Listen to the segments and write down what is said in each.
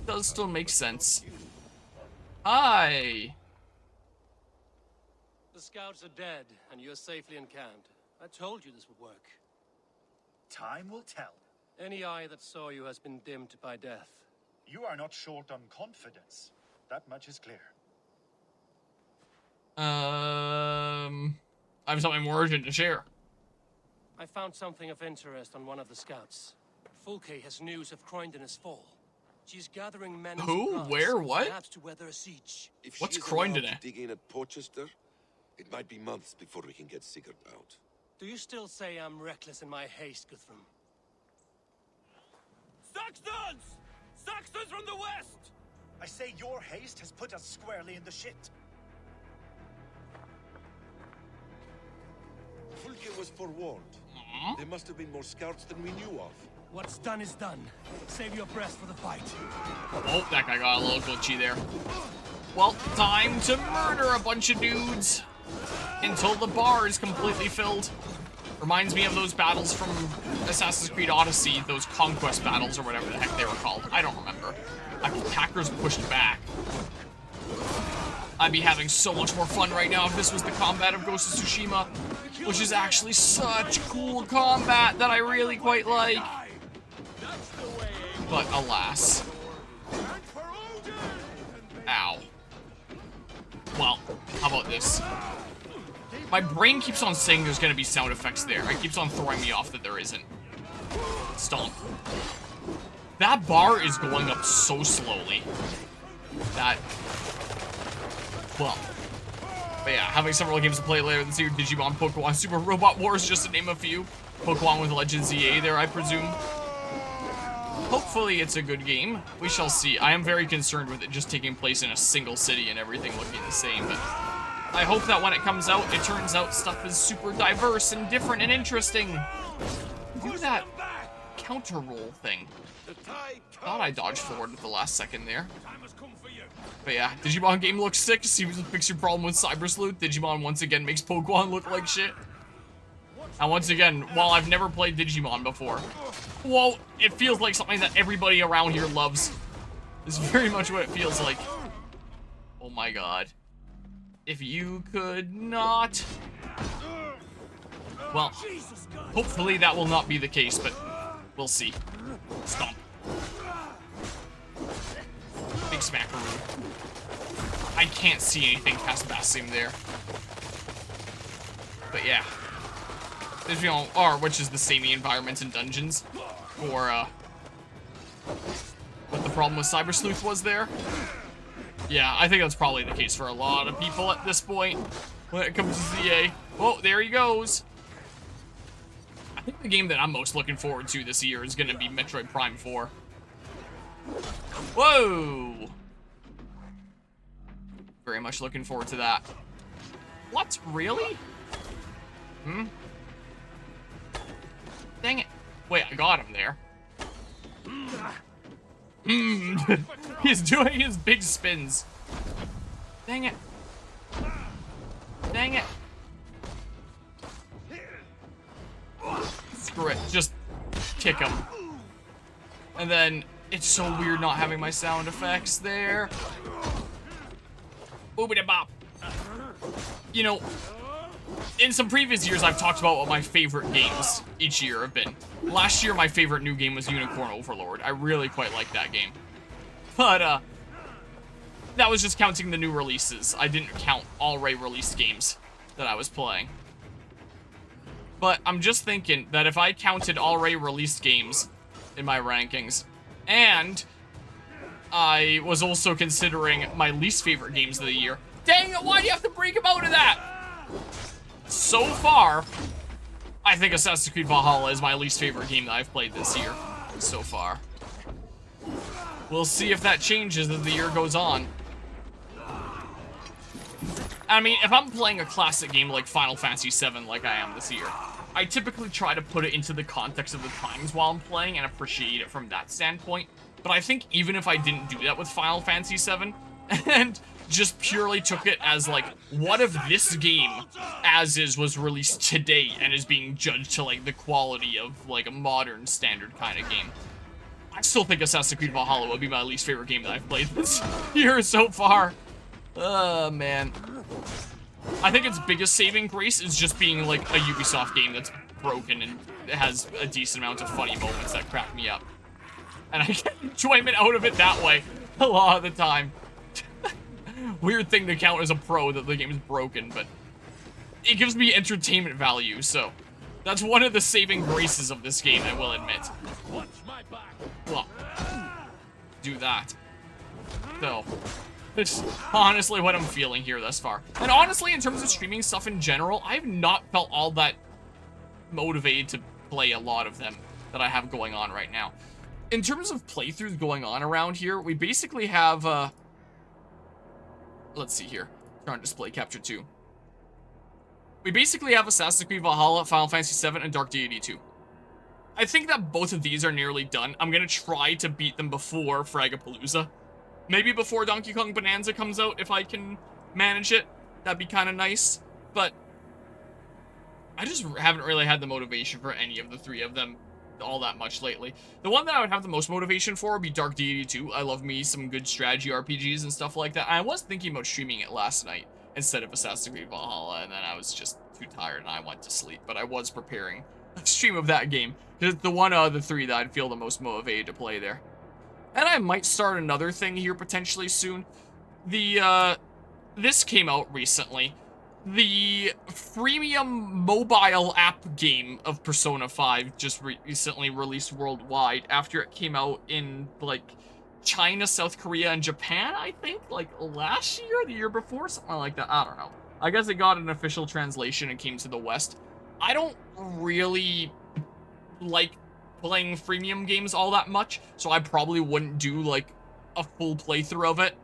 does still make sense. Hi! The scouts are dead, and you're safely encamped. I told you this would work. Time will tell. Any eye that saw you has been dimmed by death. You are not short on confidence. That much is clear. I have something more urgent to share. I found something of interest on one of the scouts. Fulke has news of Croydon's fall. She's gathering men. Who? Where? What? Perhaps to weather a siege. If What's she is Croydon? allowed to dig in at Porchester, it might be months before we can get Sigurd out. Do you still say I'm reckless in my haste, Guthrum? Saxons! Saxons from the west! I say your haste has put us squarely in the shit. Fulke was forewarned. There must have been more scouts than we knew of. What's done is done. Save your breath for the fight. Oh, that guy got a little glitchy there. Well, time to murder a bunch of dudes until the bar is completely filled. Reminds me of those battles from Assassin's Creed Odyssey, those conquest battles or whatever the heck they were called. I don't remember. Attackers pushed back. I'd be having so much more fun right now if this was the combat of Ghost of Tsushima, which is actually such cool combat that I really quite like. But alas. Ow. Well, how about this? My brain keeps on saying there's gonna be sound effects there. It keeps on throwing me off that there isn't. Stomp. That bar is going up so slowly. That... Well. But yeah, having several games to play later this year. Digimon, Pokemon, Super Robot Wars, just to name a few. Pokemon with Legends EA there, I presume. Hopefully it's a good game. We shall see. I am very concerned with it just taking place in a single city and everything looking the same, but I hope that when it comes out, it turns out stuff is super diverse and different and interesting. Do that counter roll thing. Thought I dodged forward at the last second there. But yeah, Digimon game looks sick. Seems to fix your problem with Cyber Sleuth. Digimon once again makes Pokemon look like shit. And once again, while I've never played Digimon before, whoa, it feels like something that everybody around here loves. It's very much what it feels like. Oh my god. If you could not... Well, hopefully that will not be the case, but we'll see. Stomp. Big smackaroo. I can't see anything past Basim there. But yeah. There's, you know, which is the samey environments and dungeons. Or, what the problem with Cyber Sleuth was there. Yeah, I think that's probably the case for a lot of people at this point when it comes to ZA. Oh, there he goes. I think the game that I'm most looking forward to this year is going to be Metroid Prime 4. Whoa! Very much looking forward to that. What? Really? Dang it. Wait, I got him there. He's doing his big spins. Dang it. Dang it. Screw it. Just kick him. And then it's so weird not having my sound effects there. Boobity-bop. You know, in some previous years, I've talked about what my favorite games each year have been. Last year, my favorite new game was Unicorn Overlord. I really quite like that game. But, that was just counting the new releases. I didn't count already released games that I was playing. But I'm just thinking that if I counted already released games in my rankings, and I was also considering my least favorite games of the year. Dang it, why do you have to break him out of that? So far, I think Assassin's Creed Valhalla is my least favorite game that I've played this year. So far. We'll see if that changes as the year goes on. I mean, if I'm playing a classic game like Final Fantasy VII like I am this year, I typically try to put it into the context of the times while I'm playing and appreciate it from that standpoint. But I think even if I didn't do that with Final Fantasy VII, and just purely took it as like, what if this game, as is, was released today and is being judged to like the quality of like a modern standard kind of game, I still think Assassin's Creed Valhalla would be my least favorite game that I've played this year so far. Man. I think its biggest saving grace is just being like a Ubisoft game that's broken and it has a decent amount of funny moments that crack me up. And I get enjoyment out of it that way a lot of the time. Weird thing to count as a pro that the game is broken, but it gives me entertainment value, so that's one of the saving graces of this game, I will admit. Well, do that. So, it's honestly what I'm feeling here thus far. And honestly, in terms of streaming stuff in general, I've not felt all that motivated to play a lot of them that I have going on right now. In terms of playthroughs going on around here, we basically have, let's see here. Turn on display capture 2. We basically have Assassin's Creed Valhalla, Final Fantasy VII, and Dark Deity 2. I think that both of these are nearly done. I'm gonna try to beat them before Fragapalooza. Maybe before Donkey Kong Bonanza comes out, if I can manage it. That'd be kind of nice. But I just haven't really had the motivation for any of the three of them all that much lately. The one that I would have the most motivation for would be Dark Deity 2. I love me some good strategy RPGs and stuff like that. I was thinking about streaming it last night instead of Assassin's Creed Valhalla, and then I was just too tired and I went to sleep. But I was preparing a stream of that game, because it's the one of the three that I'd feel the most motivated to play there. And I might start another thing here potentially soon. This came out recently. The freemium mobile app game of Persona 5 just recently released worldwide after it came out in, like, China, South Korea, and Japan, I think? Like, last year, the year before? Something like that. I don't know. I guess it got an official translation and came to the West. I don't really like playing freemium games all that much, so I probably wouldn't do, like, a full playthrough of it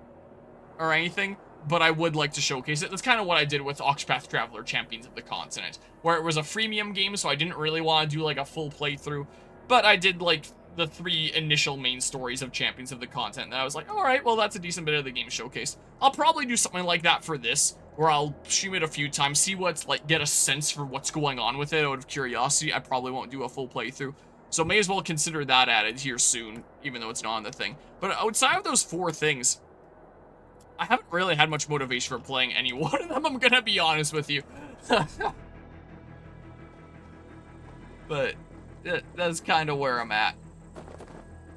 or anything. But I would like to showcase it. That's kind of what I did with Octopath Traveler Champions of the Continent, where it was a freemium game, so I didn't really want to do, like, a full playthrough. But I did, like, the 3 initial main stories of Champions of the Continent, and I was like, alright, well, that's a decent bit of the game showcase. I'll probably do something like that for this, where I'll stream it a few times, see what's, like, get a sense for what's going on with it out of curiosity. I probably won't do a full playthrough. So may as well consider that added here soon, even though it's not on the thing. But outside of those 4 things, I haven't really had much motivation for playing any one of them, I'm gonna be honest with you. But that's kind of where I'm at.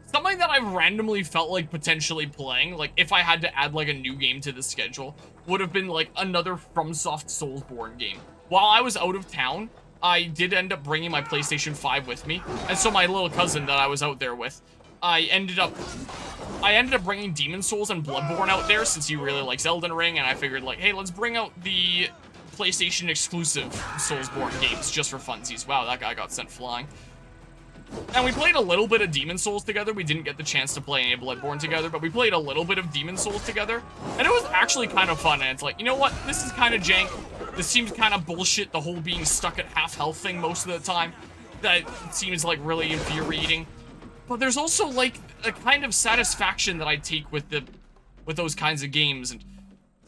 Something that I've randomly felt like potentially playing, like if I had to add like a new game to the schedule, would have been like another FromSoft Soulsborne game. While I was out of town, I did end up bringing my PlayStation 5 with me, and so my little cousin that I was out there with, I ended up bringing Demon Souls and Bloodborne out there since he really likes Elden Ring, and I figured like, hey, let's bring out the PlayStation exclusive Soulsborne games just for funsies. Wow, that guy got sent flying. And we played a little bit of Demon Souls together. We didn't get the chance to play any Bloodborne together, but we played a little bit of Demon Souls together, and it was actually kind of fun. And it's like, you know what? This is kind of jank. This seems kind of bullshit, the whole being stuck at half health thing most of the time. That seems like really infuriating. But there's also like a kind of satisfaction that I take with those kinds of games, and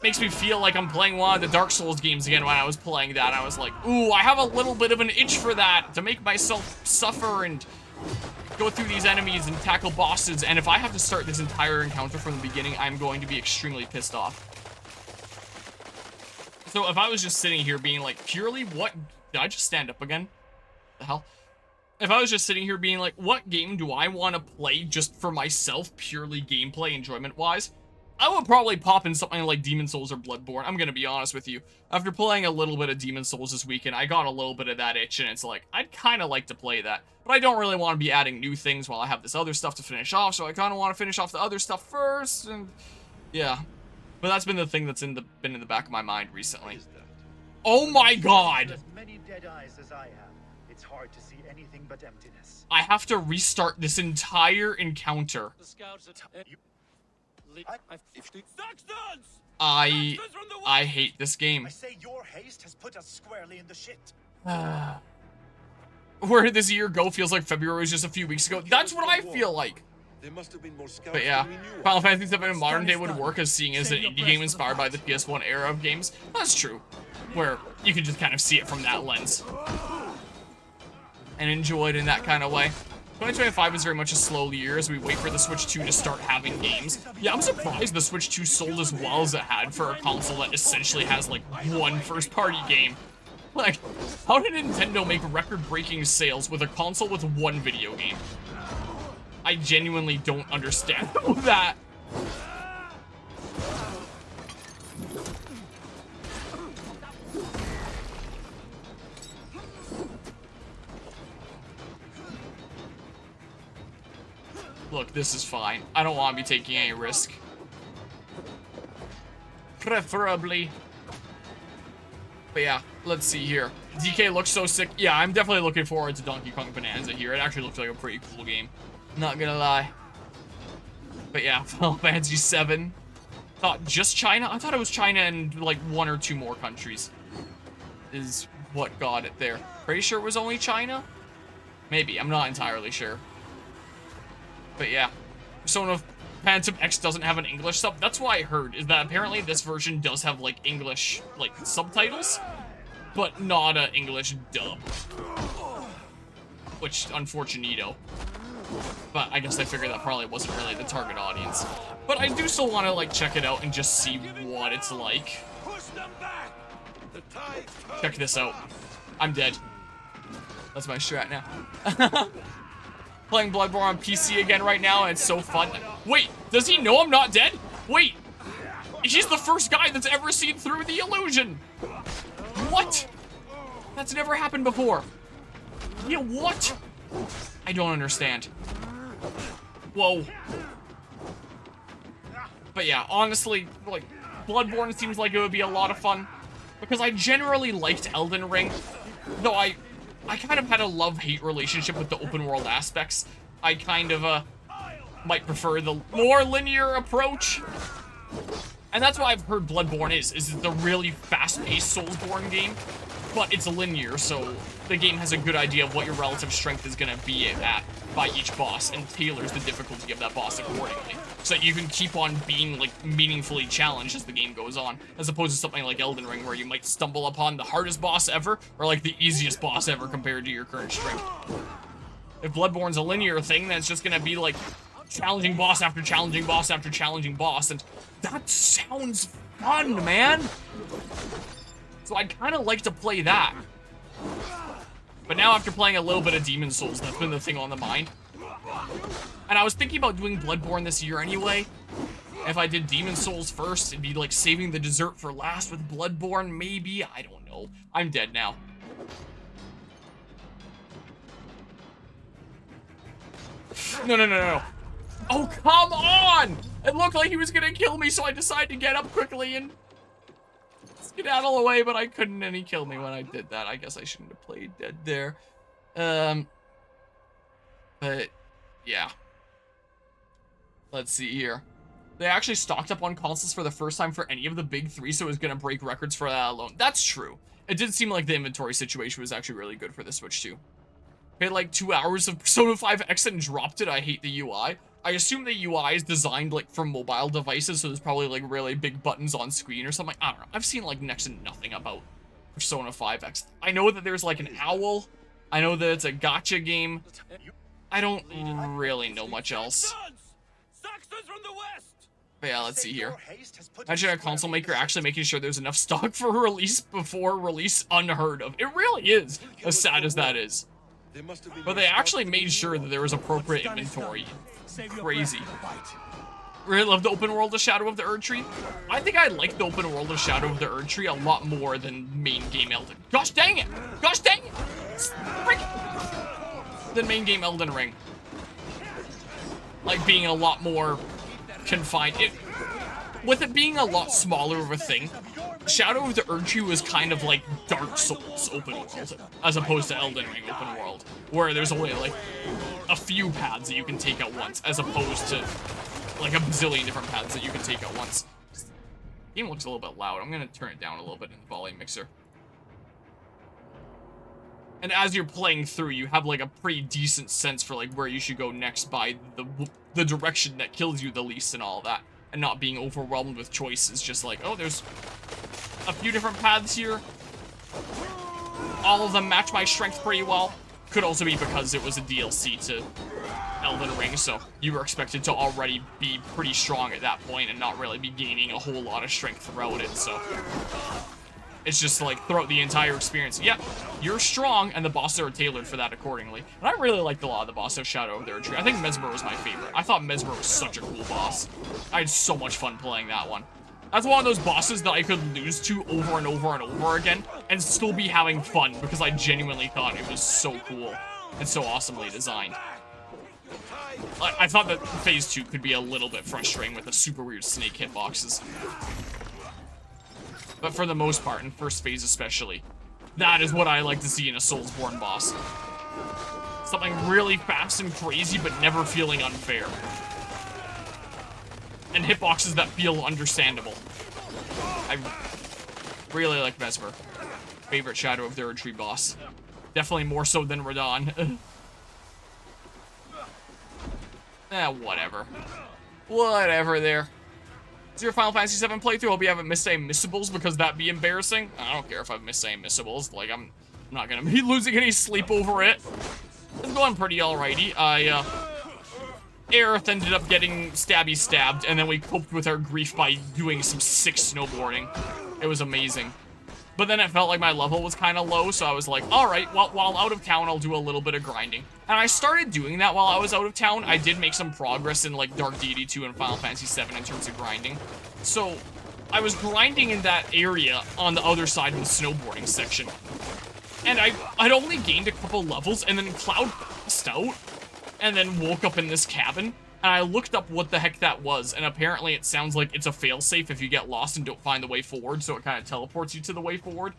makes me feel like I'm playing one of the Dark Souls games again. When I was playing that, I was like, ooh, I have a little bit of an itch for that, to make myself suffer and go through these enemies and tackle bosses. And if I have to start this entire encounter from the beginning, I'm going to be extremely pissed off. So if I was just sitting here being like, purely what? Did I just stand up again? The hell? If I was just sitting here being like, what game do I want to play just for myself, purely gameplay enjoyment-wise? I would probably pop in something like Demon Souls or Bloodborne, I'm gonna be honest with you. After playing a little bit of Demon Souls this weekend, I got a little bit of that itch, and it's like, I'd kind of like to play that. But I don't really want to be adding new things while I have this other stuff to finish off, so I kind of want to finish off the other stuff first, and yeah. But that's been the thing that's been in the back of my mind recently. Oh my god! As many dead eyes as I have, it's hard to see anything but emptiness. I have to restart this entire encounter. The scouts I hate this game. I say your haste has put us squarely in the shit. Where did this year go? Feels like February was just a few weeks ago. That's what I feel like. There must have been more scouts But yeah, than we knew. Final Fantasy VII in modern day would work as seeing as an indie game inspired by the PS1 era of games. That's true. Where you can just kind of see it from that lens. And enjoy it in that kind of way. 2025 is very much a slow year as we wait for the Switch 2 to start having games. Yeah, I'm surprised the Switch 2 sold as well as it had for a console that essentially has, like, one first-party game. Like, how did Nintendo make record-breaking sales with a console with one video game? I genuinely don't understand that. Look, this is fine. I don't want to be taking any risk. Preferably. But yeah, let's see here. DK looks so sick. Yeah, I'm definitely looking forward to Donkey Kong Bonanza here. It actually looks like a pretty cool game. Not gonna lie. But yeah, Final Fantasy VII. Thought just China? I thought it was China and like 1 or 2 more countries. Is what got it there. Pretty sure it was only China? Maybe, I'm not entirely sure. But yeah, Persona Phantom X doesn't have an English sub. That's what I heard, is that apparently this version does have, like, English, like, subtitles, but not an English dub. Which, unfortunito. But I guess I figured that probably wasn't really the target audience. But I do still want to, like, check it out and just see what it's like. Check this out. I'm dead. That's my strat now. Playing Bloodborne on PC again right now, and it's so fun. Wait, does he know I'm not dead? Wait, he's the first guy that's ever seen through the illusion. What? That's never happened before. Yeah, what? I don't understand. Whoa. But yeah, honestly, like, Bloodborne seems like it would be a lot of fun. Because I generally liked Elden Ring, though I kind of had a love-hate relationship with the open-world aspects. I kind of, might prefer the more linear approach. And that's what I've heard Bloodborne is it's a really fast-paced Soulsborne game, but it's linear, so the game has a good idea of what your relative strength is going to be at by each boss, and tailors the difficulty of that boss accordingly, so that you can keep on being, like, meaningfully challenged as the game goes on, as opposed to something like Elden Ring, where you might stumble upon the hardest boss ever, or, like, the easiest boss ever compared to your current strength. If Bloodborne's a linear thing, then it's just gonna be, like, challenging boss after challenging boss after challenging boss, and that sounds fun, man! So I'd kind of like to play that. But now after playing a little bit of Demon Souls, that's been the thing on the mind. And I was thinking about doing Bloodborne this year anyway. If I did Demon Souls first, it'd be like saving the dessert for last with Bloodborne, maybe? I don't know. I'm dead now. No. Oh, come on! It looked like he was gonna kill me, so I decided to get up quickly and skedaddle away, but I couldn't, and he killed me when I did that. I guess I shouldn't have played dead there. But, yeah. Let's see here. They actually stocked up on consoles for the first time for any of the big 3, so it was gonna break records for that alone. That's true. It did seem like the inventory situation was actually really good for the Switch, too. Played like 2 hours of Persona 5 X and dropped it. I hate the UI. I assume the UI is designed, like, for mobile devices, so there's probably, like, really big buttons on screen or something. I don't know. I've seen, like, next to nothing about Persona 5 X. I know that there's, like, an owl. I know that it's a gacha game. I don't really know much else. But yeah, let's see here. Imagine a console maker actually making sure there's enough stock for release before release. Unheard of. It really is, as sad as that is. But they actually made sure that there was appropriate inventory. Crazy. Really love the open world of Shadow of the Erdtree. I think I like the open world of Shadow of the Erdtree a lot more than main game Elden. Gosh dang it! Gosh dang it! Frick! Than main game Elden Ring. Like being a lot more confined. With it being a lot smaller of a thing, Shadow of the Erdtree was kind of like Dark Souls open world, as opposed to Elden Ring open world, where there's only like a few paths that you can take at once, as opposed to like a bazillion different paths that you can take at once. The game looks a little bit loud. I'm gonna turn it down a little bit in the volume mixer. And as you're playing through, you have like a pretty decent sense for like where you should go next by the direction that kills you the least and all that. And not being overwhelmed with choices, just like, oh, there's a few different paths here. All of them match my strength pretty well. could also be because it was a DLC to Elden Ring, so you were expected to already be pretty strong at that point and not really be gaining a whole lot of strength throughout it, so it's just like throughout the entire experience, yep, you're strong, and the bosses are tailored for that accordingly. And I really liked a lot of the bosses of Shadow of the Erdtree. I think Mesmer was my favorite. I thought Mesmer was such a cool boss. I had so much fun playing that one. That's one of those bosses that I could lose to over and over and over again and still be having fun because I genuinely thought it was so cool and so awesomely designed. I thought that Phase 2 could be a little bit frustrating with the super weird snake hitboxes. But for the most part, in first phase especially, that is what I like to see in a Soulsborne boss. Something really fast and crazy, but never feeling unfair. And hitboxes that feel understandable. I really like Mesmer. Favorite Shadow of the Erdtree boss. Definitely more so than Radahn. Whatever. Whatever there. It's your Final Fantasy VII playthrough. Hope you haven't missed any missables because that'd be embarrassing. I don't care if I've missed any missables. Like, I'm not gonna be losing any sleep over it. It's going pretty alrighty. Aerith ended up getting stabbed, and then we coped with our grief by doing some sick snowboarding. It was amazing. But then it felt like my level was kind of low, so I was like, alright, while out of town, I'll do a little bit of grinding. And I started doing that while I was out of town. I did make some progress in, like, Dark Deity 2 and Final Fantasy 7 in terms of grinding. So, I was grinding in that area on the other side of the snowboarding section. And I'd only gained a couple levels, and then Cloud passed out, and then woke up in this cabin. And I looked up what the heck that was, and apparently it sounds like it's a failsafe if you get lost and don't find the way forward, so it kind of teleports you to the way forward.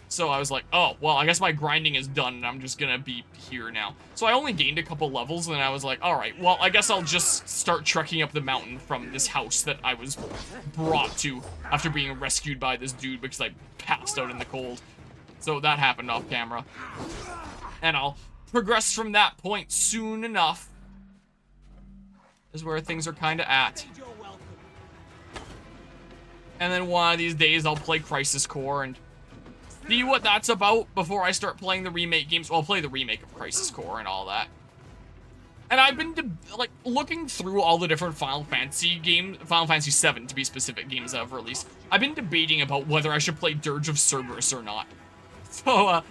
So I was like, oh, well, I guess my grinding is done, and I'm just gonna be here now. So I only gained a couple levels, and I was like, alright, well, I guess I'll just start trekking up the mountain from this house that I was brought to after being rescued by this dude because I passed out in the cold. So that happened off camera. And I'll progress from that point soon enough. Is where things are kind of at. And then one of these days I'll play Crisis Core and see what that's about before I start playing the remake games. Well, I'll play the remake of Crisis Core and all that. And I've been, like, looking through all the different Final Fantasy games, Final Fantasy 7 to be specific, games that I've released. I've been debating about whether I should play Dirge of Cerberus or not. So,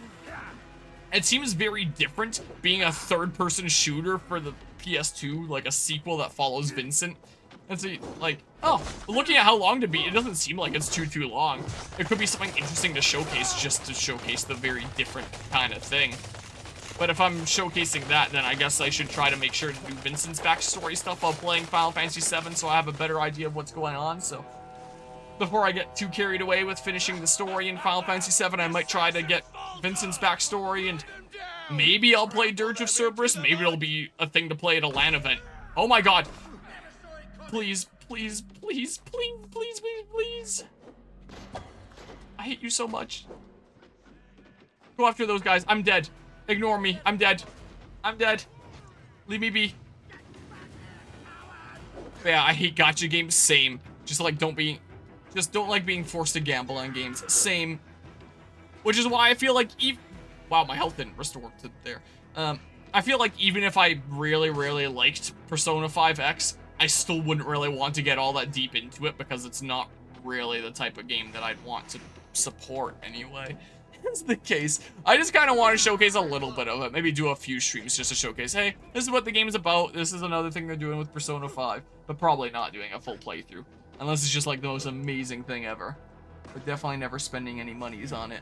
it seems very different being a third-person shooter for the PS2, like a sequel that follows Vincent. And so, like, oh, looking at how long to beat, it doesn't seem like it's too long. It could be something interesting to showcase just to showcase the very different kind of thing. But if I'm showcasing that, then I guess I should try to make sure to do Vincent's backstory stuff while playing Final Fantasy VII so I have a better idea of what's going on, so before I get too carried away with finishing the story in Final Fantasy VII, I might try to get Vincent's backstory, and maybe I'll play Dirge of Cerberus. Maybe it'll be a thing to play at a LAN event. Oh my god. Please, please, please, please, please, please, please. I hate you so much. Go after those guys. I'm dead. Ignore me. I'm dead. I'm dead. Leave me be. Yeah, I hate gacha games. Same. Just don't like being forced to gamble on games. Same. Which is why I feel like wow, my health didn't restore to there. I feel like even if I really, really liked Persona 5X, I still wouldn't really want to get all that deep into it because it's not really the type of game that I'd want to support anyway. That's the case. I just kind of want to showcase a little bit of it. Maybe do a few streams just to showcase, hey, this is what the game is about. This is another thing they're doing with Persona 5. But probably not doing a full playthrough. Unless it's just like the most amazing thing ever. But definitely never spending any monies on it.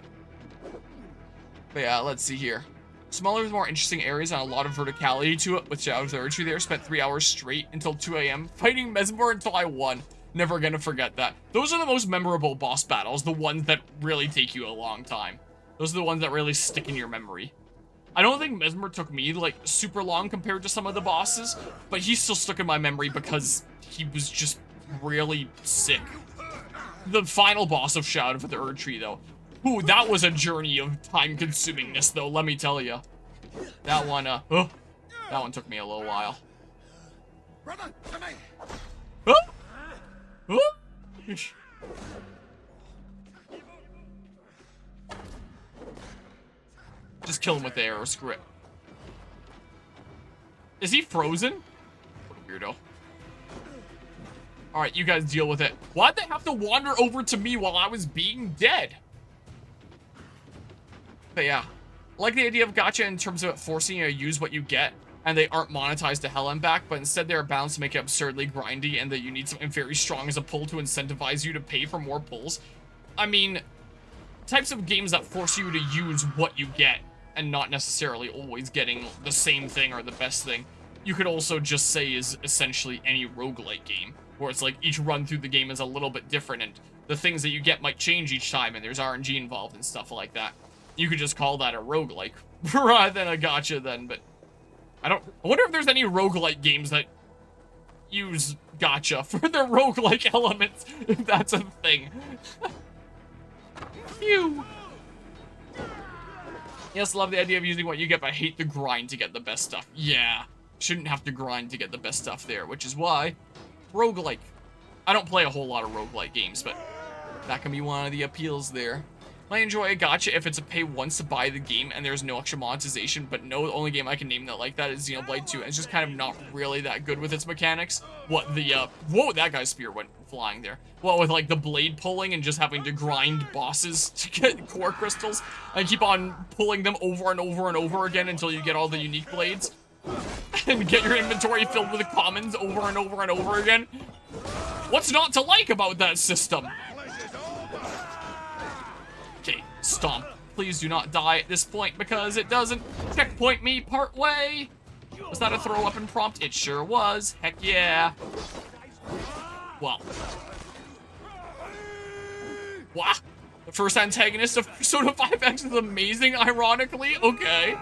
But yeah, let's see here. Smaller, more interesting areas and a lot of verticality to it with Shadow of the Erdtree there. Spent 3 hours straight until 2 AM fighting Mesmer until I won. Never gonna forget that. Those are the most memorable boss battles. The ones that really take you a long time. Those are the ones that really stick in your memory. I don't think Mesmer took me, like, super long compared to some of the bosses. But he still stuck in my memory because he was just really sick. The final boss of Shadow of the Erdtree, though. Ooh, that was a journey of time-consumingness, though, let me tell you. That one, that one took me a little while. Brother, come in. Just kill him with the arrow, screw it. Is he frozen? What a weirdo. Alright, you guys deal with it. Why'd they have to wander over to me while I was being dead? But yeah. I like the idea of gacha in terms of it forcing you to use what you get, and they aren't monetized to hell and back, but instead they are balanced to make it absurdly grindy, and that you need something very strong as a pull to incentivize you to pay for more pulls. I mean, types of games that force you to use what you get, and not necessarily always getting the same thing or the best thing, you could also just say is essentially any roguelike game, where it's like each run through the game is a little bit different, and the things that you get might change each time, and there's RNG involved and stuff like that. You could just call that a roguelike, rather than a gacha then, but I wonder if there's any roguelike games that use gacha for their roguelike elements, if that's a thing. Phew. Yes, love the idea of using what you get, but I hate the grind to get the best stuff. Yeah, shouldn't have to grind to get the best stuff there, which is why roguelike. I don't play a whole lot of roguelike games, but that can be one of the appeals there. I enjoy a gacha if it's a pay once to buy the game and there's no extra monetization, but no, the only game I can name that like that is Xenoblade 2, and it's just kind of not really that good with its mechanics. What the, whoa, that guy's spear went flying there. Well, with like the blade pulling and just having to grind bosses to get core crystals, and keep on pulling them over and over and over again until you get all the unique blades, and get your inventory filled with commons over and over and over again. What's not to like about that system? Okay, stomp. Please do not die at this point because it doesn't checkpoint me part way. Was that a throw weapon prompt? It sure was. Heck yeah. Well. Wow. The first antagonist of Persona 5X is amazing, ironically. Okay.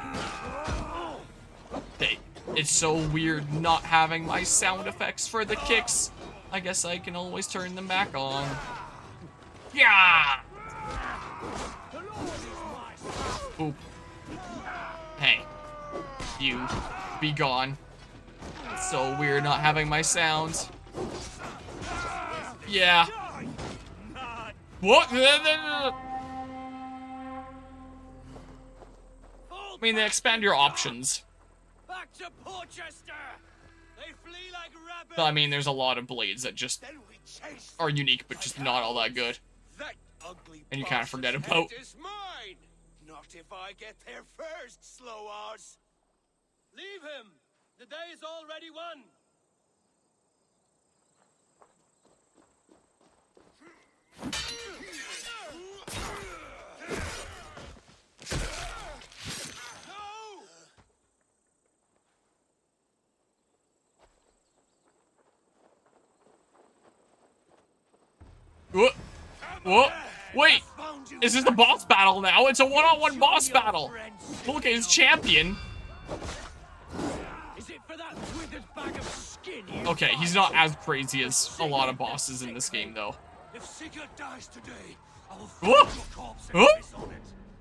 Hey, it's so weird not having my sound effects for the kicks. I guess I can always turn them back on. Yeah. Oop. Hey. You. Be gone. It's so weird not having my sounds. Yeah. What? I mean, they expand your options. Back to Porchester. They flee like rabbits. But, I mean, there's a lot of blades that just are unique, but just not all that good. And you kind of forget about. Not if I get there first, slow arse. Leave him. The day is already won. What? What? Wait, is this the boss battle now? It's a one-on-one boss battle. Look at his champion. Okay, he's not as crazy as a lot of bosses in this game, though.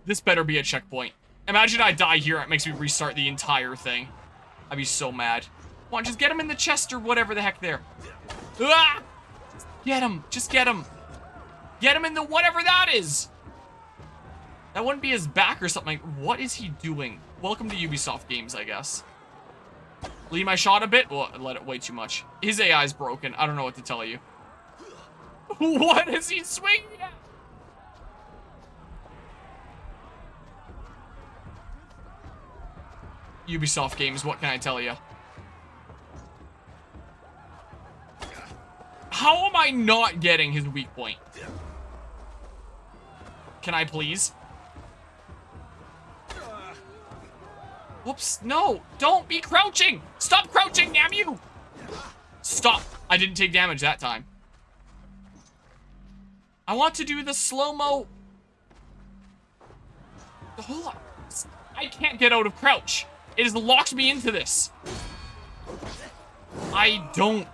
This better be a checkpoint. Imagine I die here, it makes me restart the entire thing. I'd be so mad. Come on, just get him in the chest or whatever the heck there. Ah! Get him, just get him. Get him in the whatever that is! That wouldn't be his back or something. What is he doing? Welcome to Ubisoft games, I guess. Lead my shot a bit? Well, I let it way too much. His AI is broken. I don't know what to tell you. What is he swinging at? Ubisoft games, what can I tell you? How am I not getting his weak point? Can I please? Whoops, no, don't be crouching! Stop crouching, damn you! Stop, I didn't take damage that time. I want to do the slow-mo. Hold on, I can't get out of crouch. It has locked me into this. I don't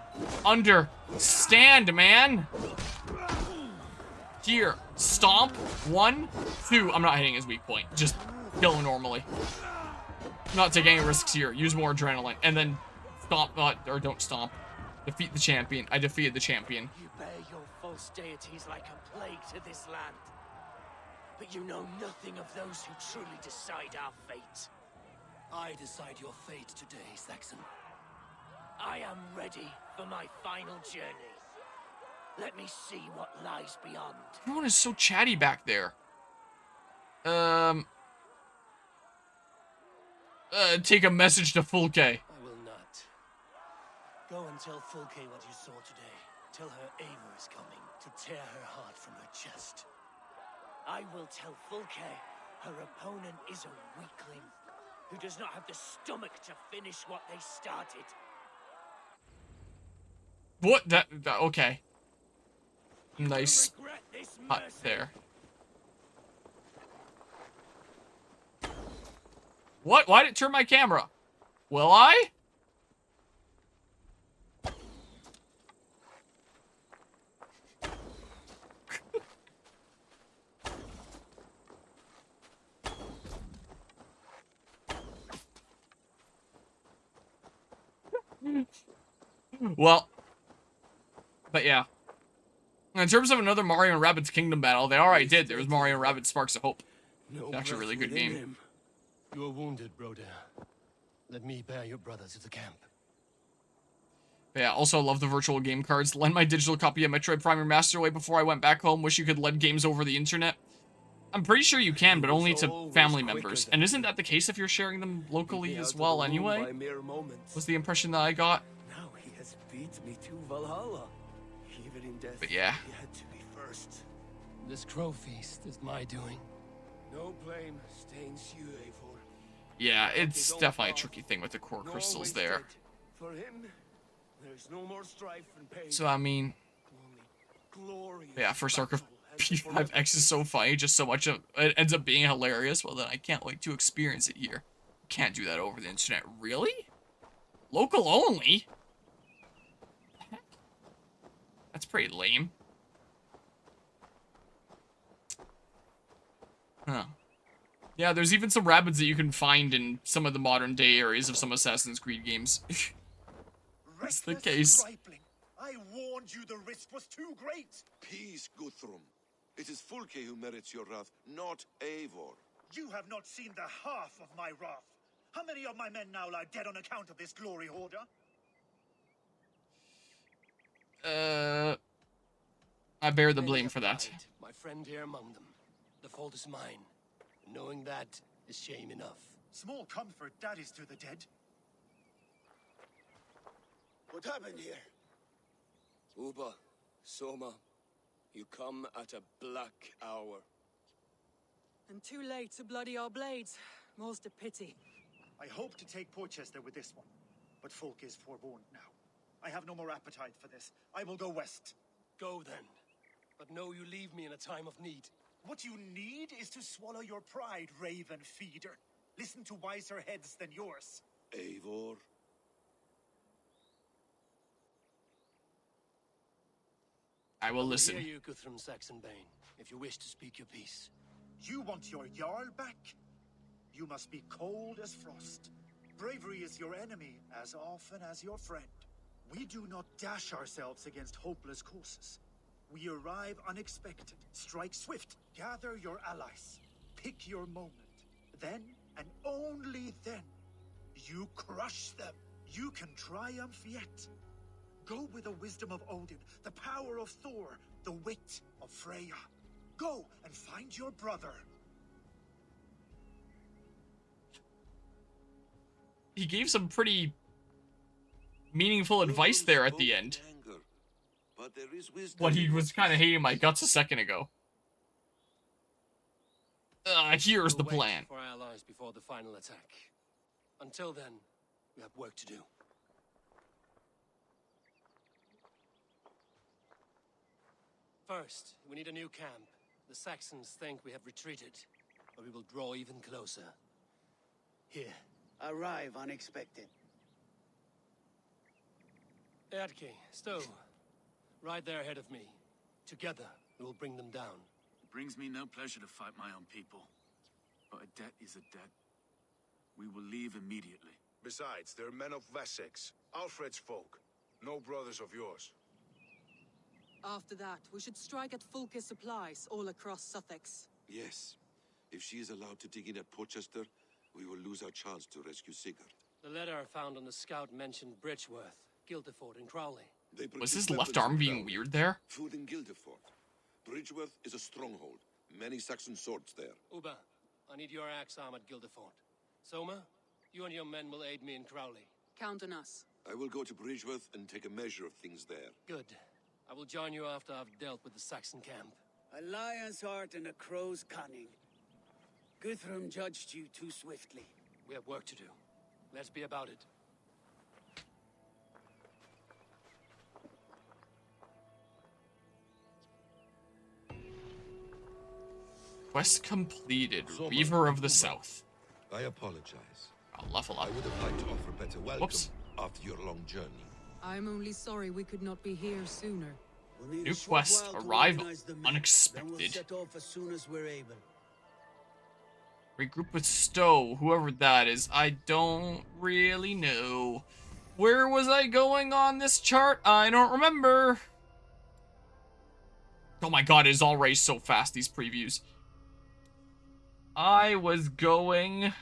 understand, man. Here, stomp, 1, 2. I'm not hitting his weak point. Just kill him normally. I'm not taking any risks here. Use more adrenaline. And then stomp, or don't stomp. Defeat the champion. I defeated the champion. You bear your false deities like a plague to this land. But you know nothing of those who truly decide our fate. I decide your fate today, Saxon. I am ready for my final journey. Let me see what lies beyond. Everyone is so chatty back there. Take a message to Fulke. I will not. Go and tell Fulke what you saw today. Tell her Eivor is coming to tear her heart from her chest. I will tell Fulke her opponent is a weakling who does not have the stomach to finish what they started. What? That okay. Nice. You regret this Hut mercy. there. What? Why did it turn my camera? Will I? Well, but yeah. In terms of another Mario and Rabbids Kingdom battle, they already did. There was Mario and Rabbids Sparks of Hope. No Actually a really breath good within game. him. You are wounded, brother. Let me bear your brother to the camp. But yeah, also love the virtual game cards. Lend my digital copy of Metroid Prime Remastered away before I went back home. Wish you could lend games over the internet. I'm pretty sure you can, but only to family members. And isn't that the case if you're sharing them locally as well anyway? Was the impression that I got. Now he has beat me to Valhalla. Even in death, But yeah. he had to be first. This crow feast is my doing. No blame stains you, Eivor. Yeah, it's definitely a tricky thing with the core crystals there. For him, there's no more strife and pain. So, I mean, Only glory. yeah, first arc of P5X is so funny, just so much of it ends up being hilarious. Well, then I can't wait to experience it here. Can't do that over the internet. Really? Local only? That's pretty lame. Huh. Yeah, there's even some rabbits that you can find in some of the modern day areas of some Assassin's Creed games. That's the case. Stripling, I warned you the risk was too great. Peace, Guthrum. It is Fulke who merits your wrath, not Eivor. You have not seen the half of my wrath. How many of my men now lie dead on account of this glory hoarder? I bear the Many blame have for that. died, my friend here among them. The fault is mine. Knowing that is shame enough. Small comfort that is to the dead. What happened here? Uba, Soma, you come at a black hour. And too late to bloody our blades. Most a pity. I hope to take Porchester with this one, but Folk is forewarned now. I have no more appetite for this. I will go west. Go then. But know you leave me in a time of need. What you need is to swallow your pride, raven feeder. Listen to wiser heads than yours. Eivor? I will listen. Hear you, Guthrum Saxonbane, if you wish to speak your piece. You want your Jarl back? You must be cold as frost. Bravery is your enemy as often as your friend. We do not dash ourselves against hopeless courses. We arrive unexpected, strike swift, gather your allies, pick your moment. Then, and only then, you crush them. You can triumph yet. Go with the wisdom of Odin, the power of Thor, the wit of Freya. Go and find your brother. He gave some pretty meaningful advice there at the end. Anger, but there is wisdom What he in was kind of hating my guts a second ago. Here's the We'll wait plan. for our allies before the final attack. Until then, we have work to do. First, we need a new camp. The Saxons think we have retreated, but we will draw even closer. Here. Arrive unexpected. Eadke, Stowe, right there ahead of me. Together, we will bring them down. It brings me no pleasure to fight my own people. But a debt is a debt. We will leave immediately. Besides, they're men of Wessex, Alfred's folk. No brothers of yours. After that, we should strike at Fulke's supplies all across Sussex. Yes. If she is allowed to dig in at Porchester, we will lose our chance to rescue Sigurd. The letter I found on the scout mentioned Bridgeworth, Guildeford, and Crowley. They Was produce his weapons left arm in being Crowley, weird there? food in Guildeford. Bridgeworth is a stronghold. Many Saxon swords there. Uba, I need your axe arm at Guildeford. Soma, you and your men will aid me in Crowley. Count on us. I will go to Bridgeworth and take a measure of things there. Good. I will join you after I've dealt with the Saxon camp. A lion's heart and a crow's cunning. Guthrum judged you too swiftly. We have work to do. Let's be about it. Quest completed. Soma, Reaver of the Uba. South. I apologize. I'll level I up. would have liked to offer better welcome Whoops. after your long journey. I'm only sorry we could not be here sooner. We'll need New a short quest, while to arrival, organize the men. unexpected. Then we'll set off as soon as we're able. Regroup with Stowe, whoever that is. I don't really know. Where was I going on this chart? I don't remember. Oh my god, it is already so fast, these previews. I was going...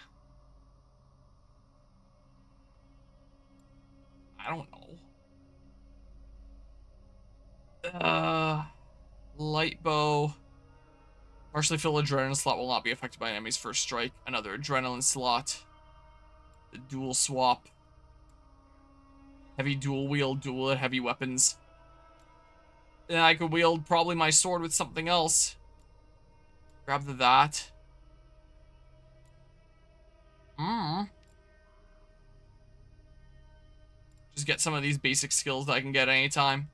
I don't know. Light bow. Partially filled adrenaline slot will not be affected by enemy's first strike. Another adrenaline slot. The dual swap. Heavy dual wield, dual heavy weapons. Then I could wield probably my sword with something else. Grab that. Just get some of these basic skills that I can get anytime.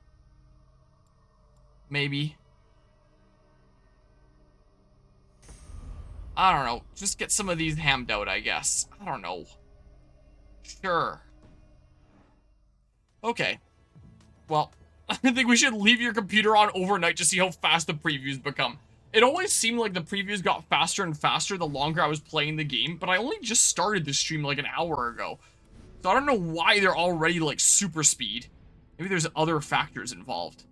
Maybe. I don't know. Just get some of these hammed out, I guess. I don't know. Sure. Okay. Well, I think we should leave your computer on overnight to see how fast the previews become. It always seemed like the previews got faster and faster the longer I was playing the game, but I only just started this stream like an hour ago. So I don't know why they're already like super speed. Maybe there's other factors involved.